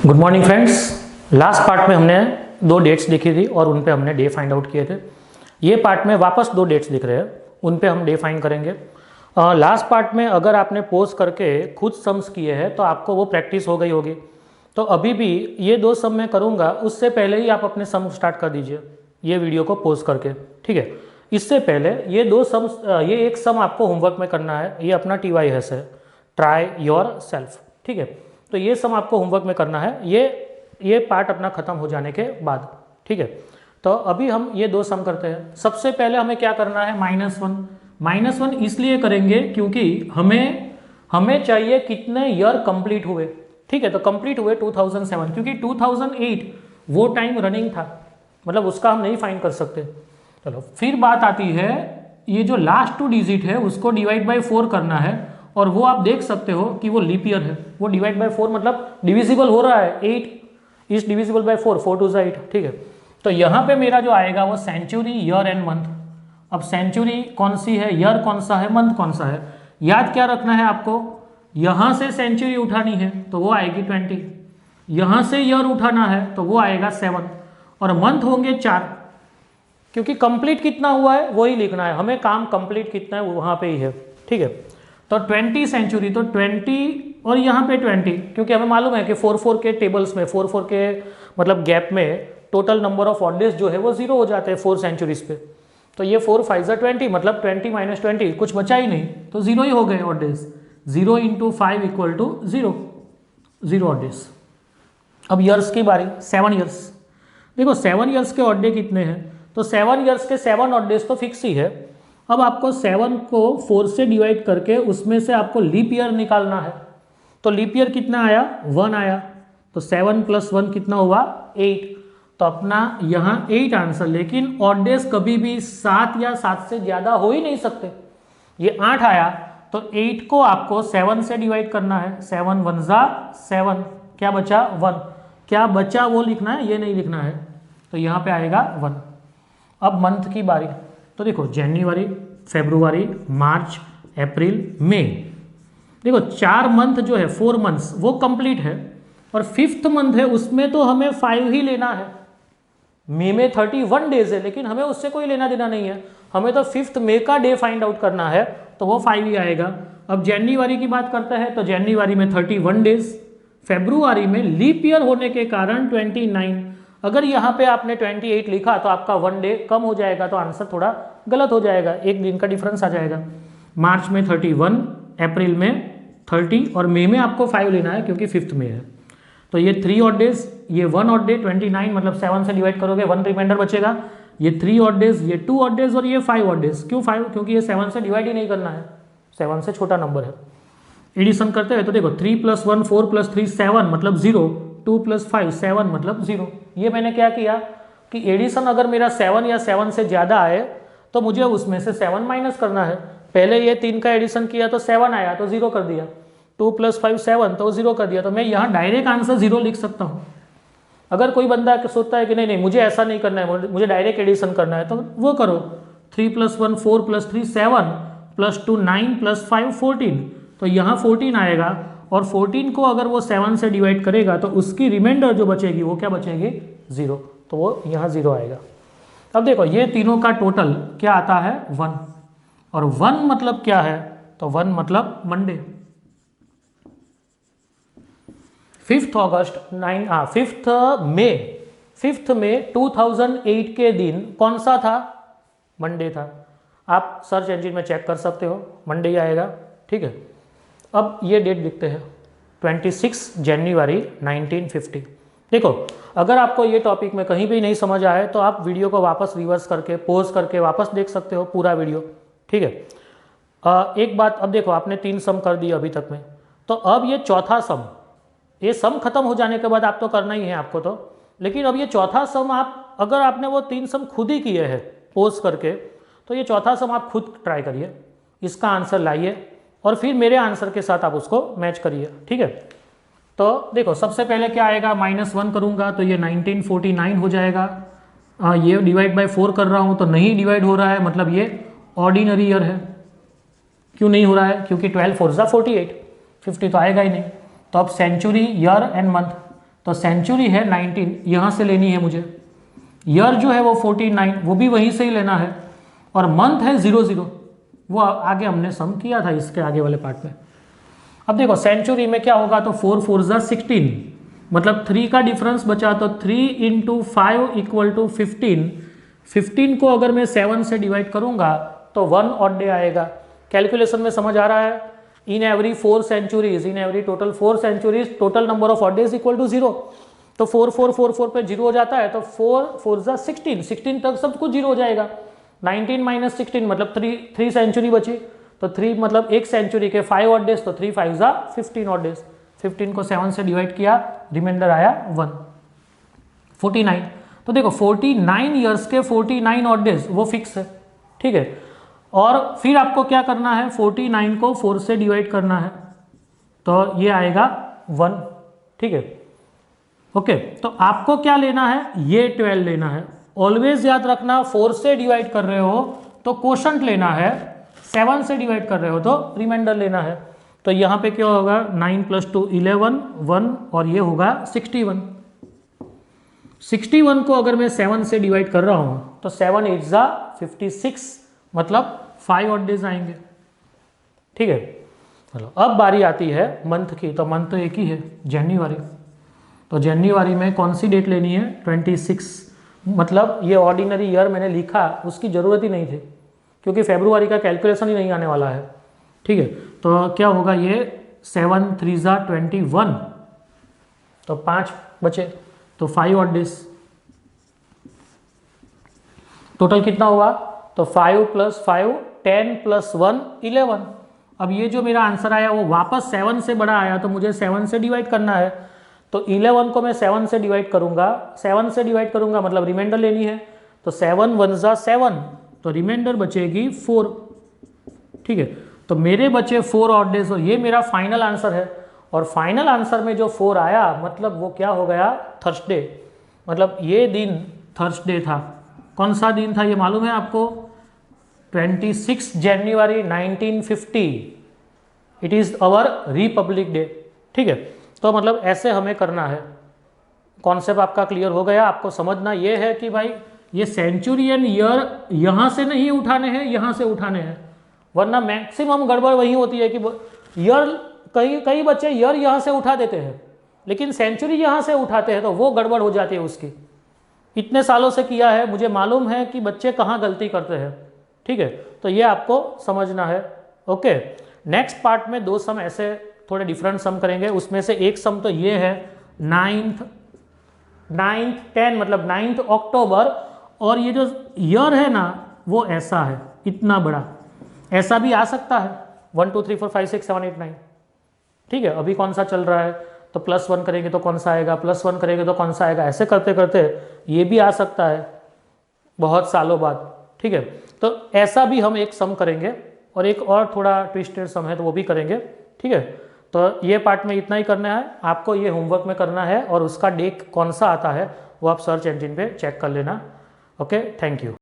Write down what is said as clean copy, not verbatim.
Good morning friends. Last part में हमने दो डेट्स देखी थी और उन पे हमने डे फाइंड आउट किए थे। ये पार्ट में वापस दो डेट्स दिख रहे हैं, उन पे हम डे फाइंड करेंगे। लास्ट पार्ट में अगर आपने पोज करके खुद सम्स किए हैं तो आपको वो प्रैक्टिस हो गई होगी। तो अभी भी ये दो सम मैं करूँगा, उससे पहले ही आप अपने सम स्टार्ट कर दीजिए ये वीडियो को पोज करके, ठीक है। इससे पहले ये दो सम्स, ये एक सम आपको होमवर्क में करना है। ये अपना TYS है, ट्राई योर सेल्फ, ठीक है। तो ये सम आपको होमवर्क में करना है, ये पार्ट अपना ख़त्म हो जाने के बाद, ठीक है। तो अभी हम ये दो सम करते हैं। सबसे पहले हमें क्या करना है, -1 इसलिए करेंगे क्योंकि हमें चाहिए कितने ईयर कंप्लीट हुए, ठीक है। तो कंप्लीट हुए 2007, क्योंकि 2008 वो टाइम रनिंग था, मतलब उसका हम नहीं फाइंड कर सकते। चलो फिर बात आती है, ये जो लास्ट 2 डिजिट है उसको डिवाइड बाय 4 करना है, और वो आप देख सकते हो कि वो लीप ईयर है। वो डिवाइड बाय 4 मतलब डिविजिबल हो रहा है, 8 इज डिविजिबल बाय 4, 4 2 8, ठीक है। तो यहाँ पे मेरा जो आएगा वो सेंचुरी, ईयर एंड मंथ। अब सेंचुरी कौन सी है, ईयर कौन सा है, मंथ कौन सा है, याद क्या रखना है आपको। यहाँ से सेंचुरी उठानी है तो वो आएगी 20, यहाँ से ईयर उठाना है तो वो आएगा 7, और मंथ होंगे 4, क्योंकि कंप्लीट कितना हुआ है वही लिखना है हमें। काम कंप्लीट कितना है वो वहाँ पे ही है, ठीक है। तो 20 सेंचुरी, तो 20 और यहाँ पे 20, क्योंकि हमें मालूम है कि 4-4 के टेबल्स में, 4-4 के मतलब गैप में total number of odd days जो है वो 0 हो जाते हैं 4 सेंचुरीज पे। तो ये 4 5 20, मतलब 20 - 20 कुछ बचा ही नहीं, तो 0 ही हो गए ऑड डेज। 0 × 5 = 0, 0 odd days. अब ईयर्स की बारी, 7 ईयर्स। देखो 7 ईयर्स के ऑड डे कितने हैं, तो 7 ईयर्स के 7 ऑड डेज तो फिक्स ही है। अब आपको 7 को 4 से डिवाइड करके उसमें से आपको लीप ईयर निकालना है। तो लीप ईयर कितना आया, 1 आया। तो 7 + 1 कितना हुआ, 8। तो अपना यहाँ 8 आंसर। लेकिन ऑड डेज कभी भी 7 या 7 से ज़्यादा हो ही नहीं सकते। ये 8 आया, तो 8 को आपको 7 से डिवाइड करना है। 7 1 ज़ा 7, क्या बचा, 1। क्या बचा वो लिखना है, ये नहीं लिखना है। तो यहाँ पे आएगा 1। अब मंथ की बारी। तो देखो जनवरी, फरवरी, मार्च, अप्रैल, मई। देखो 4 मंथ जो है, 4 मंथ्स वो कंप्लीट है, और 5th मंथ है उसमें तो हमें 5 ही लेना है। मई में 31 डेज है, लेकिन हमें उससे कोई लेना देना नहीं है। हमें तो 5th मई का डे फाइंड आउट करना है, तो वो 5 ही आएगा। अब जनवरी की बात करते हैं, तो जनवरी में 31 डेज। फेब्रुआरी में लीप ईयर होने के कारण 29। अगर यहाँ पे आपने 28 लिखा तो आपका 1 डे कम हो जाएगा, तो आंसर थोड़ा गलत हो जाएगा, एक दिन का डिफरेंस आ जाएगा। मार्च में 31, अप्रैल में 30, और मई में आपको 5 लेना है क्योंकि 5th में है। तो ये 3 ऑड डेज, ये 1 ऑड डे, 29 मतलब 7 से डिवाइड करोगे 1 रिमाइंडर बचेगा। ये 3 ऑड डेज, ये 2 ऑड डेज, और ये 5 ऑड डेज। क्यों 5? क्योंकि ये 7 से डिवाइड ही नहीं करना है, 7 से छोटा नंबर है। एडिशन करते हैं तो देखो 3 + 1 4 + 3 7 मतलब 0, 2 + 5 7 मतलब 0। ये मैंने क्या किया कि एडिशन अगर मेरा 7 या 7 से ज़्यादा आए तो मुझे उसमें से 7 माइनस करना है। पहले ये 3 का एडिशन किया तो 7 आया तो 0 कर दिया, 2 + 5 7 तो 0 कर दिया। तो मैं यहाँ डायरेक्ट आंसर 0 लिख सकता हूँ। अगर कोई बंदा सोचता है कि नहीं मुझे ऐसा नहीं करना है, मुझे डायरेक्ट एडिशन करना है, तो वो करो। 3 + 1 4 + 3 7 + 2 9 + 5 14, तो यहाँ 14 आएगा, और 14 को अगर वो 7 से डिवाइड करेगा तो उसकी रिमाइंडर जो बचेगी वो क्या बचेगी, 0, तो वो यहाँ 0 आएगा। अब देखो ये तीनों का टोटल क्या आता है, 1, और 1 मतलब क्या है, तो 1 मतलब मंडे। 5th मई 2008 के दिन कौन सा था, मंडे था। आप सर्च इंजन में चेक कर सकते हो, मंडे ही आएगा, ठीक है। अब ये डेट लिखते हैं, 26 जनवरी 1950। देखो अगर आपको ये टॉपिक में कहीं भी नहीं समझ आए तो आप वीडियो को वापस रिवर्स करके पॉज करके वापस देख सकते हो पूरा वीडियो, ठीक है। एक बात, अब देखो आपने 3 सम कर दिए अभी तक में, तो अब ये चौथा सम, ये सम खत्म हो जाने के बाद आप तो करना ही है आपको तो, लेकिन अब ये चौथा सम आप, अगर आपने वो 3 सम खुद ही किए हैं पॉज करके, तो ये चौथा सम आप खुद ट्राई करिए, इसका आंसर लाइए, और फिर मेरे आंसर के साथ आप उसको मैच करिए, ठीक है। तो देखो सबसे पहले क्या आएगा, -1 करूंगा तो ये 1949 हो जाएगा। ये डिवाइड बाय 4 कर रहा हूँ तो नहीं डिवाइड हो रहा है, मतलब ये ऑर्डिनरी ईयर है। क्यों नहीं हो रहा है, क्योंकि 12 4 = 48, 50 तो आएगा ही नहीं। तो अब सेंचुरी, ईयर एंड मंथ, तो सेंचुरी है 19, यहाँ से लेनी है मुझे। ईयर जो है वो 49, वो भी वहीं से ही लेना है। और मंथ है 00, वो आगे हमने सम किया था इसके आगे वाले पार्ट में। अब देखो सेंचुरी में क्या होगा, तो 4 4 जा 16, मतलब 3 का डिफरेंस बचा, तो 3 × 5 = 15। 15 को अगर मैं 7 से डिवाइड करूंगा तो 1 ऑड डे आएगा। कैलकुलेशन में समझ आ रहा है? In every 4 centuries, in every total 4 centuries, total number of odd days = 0। तो 4 4 4 4 पे 0 हो जाता है, तो 4 4 जा 16, 16 तक सब कुछ 0 हो जाएगा। 19 - 16 मतलब 3 सेंचुरी बची, तो 3 मतलब एक सेंचुरी के 5 ऑड डेज, तो 3 5 जा 15 ऑड डेज। 15 को 7 से डिवाइड किया, रिमाइंडर आया 1, 49। तो देखो 49 ईयर्स के 49 ऑड डेज वो फिक्स है, ठीक है। और फिर आपको क्या करना है, 49 को 4 से डिवाइड करना है, तो ये आएगा 1, ठीक है। ओके, तो आपको क्या लेना है, ये 12 लेना है। ऑलवेज याद रखना, 4 से डिवाइड कर रहे हो तो कोशंट लेना है, 7 से डिवाइड कर रहे हो तो रिमाइंडर लेना है। तो यहाँ पे क्या होगा, 9 + 2 11, 1 और ये होगा 61। 61 को अगर मैं 7 से डिवाइड कर रहा हूँ तो 7 8 जा 56, मतलब 5 ऑड डेज आएंगे, ठीक है। चलो अब बारी आती है मंथ की, तो मंथ तो एक ही है, जनवरी। तो जनवरी में कौन सी डेट लेनी है, 26, मतलब ये ऑर्डिनरी ईयर मैंने लिखा, उसकी ज़रूरत ही नहीं थी क्योंकि फेब्रुआरी का कैलकुलेशन ही नहीं आने वाला है, ठीक है। तो क्या होगा, ये 7 3 जा 21, तो 5 बचे, तो 5 ऑड डेज। टोटल कितना हुआ, तो 5 + 5 10 + 1 11। अब ये जो मेरा आंसर आया वो वापस 7 से बड़ा आया, तो मुझे 7 से डिवाइड करना है। तो 11 को मैं 7 से डिवाइड करूंगा, 7 से डिवाइड करूंगा मतलब रिमाइंडर लेनी है, तो 7 1 जा 7, तो रिमाइंडर बचेगी 4, ठीक है। तो मेरे बचे 4 ऑड डेज, और ये मेरा फाइनल आंसर है। और फाइनल आंसर में जो 4 आया, मतलब वो क्या हो गया, थर्सडे। मतलब ये दिन थर्सडे था। कौन सा दिन था ये मालूम है आपको, 26 जनवरी 1950। It is our Republic day, ठीक है। तो मतलब ऐसे हमें करना है। कॉन्सेप्ट आपका क्लियर हो गया। आपको समझना ये है कि भाई ये सेंचुरियन ईयर यहाँ से नहीं उठाने हैं, यहाँ से उठाने हैं, वरना मैक्सिमम गड़बड़ वही होती है कि ईयर, कई बच्चे ईयर यहाँ से उठा देते हैं लेकिन सेंचुरी यहाँ से उठाते हैं, तो वो गड़बड़ हो जाती है उसकी। इतने सालों से किया है, मुझे मालूम है कि बच्चे कहाँ गलती करते हैं, ठीक है। तो ये आपको समझना है। ओके, नेक्स्ट पार्ट में 2 सम ऐसे थोड़े डिफरेंट सम करेंगे। उसमें से एक सम तो ये है 9th 10 मतलब 9 अक्टूबर, और ये जो ईयर है ना वो ऐसा है, इतना बड़ा, ऐसा भी आ सकता है 1 2 3 4 5 6 7 8 9, ठीक है। अभी कौन सा चल रहा है, तो +1 करेंगे तो कौन सा आएगा, +1 करेंगे तो कौन सा आएगा, ऐसे करते करते ये भी आ सकता है बहुत सालों बाद, ठीक है। तो ऐसा भी हम एक सम करेंगे, और एक और थोड़ा ट्विस्टेड सम है तो वो भी करेंगे, ठीक है। तो ये पार्ट में इतना ही करना है आपको, ये होमवर्क में करना है, और उसका डे कौन सा आता है वो आप सर्च इंजन पे चेक कर लेना। Okay, thank you.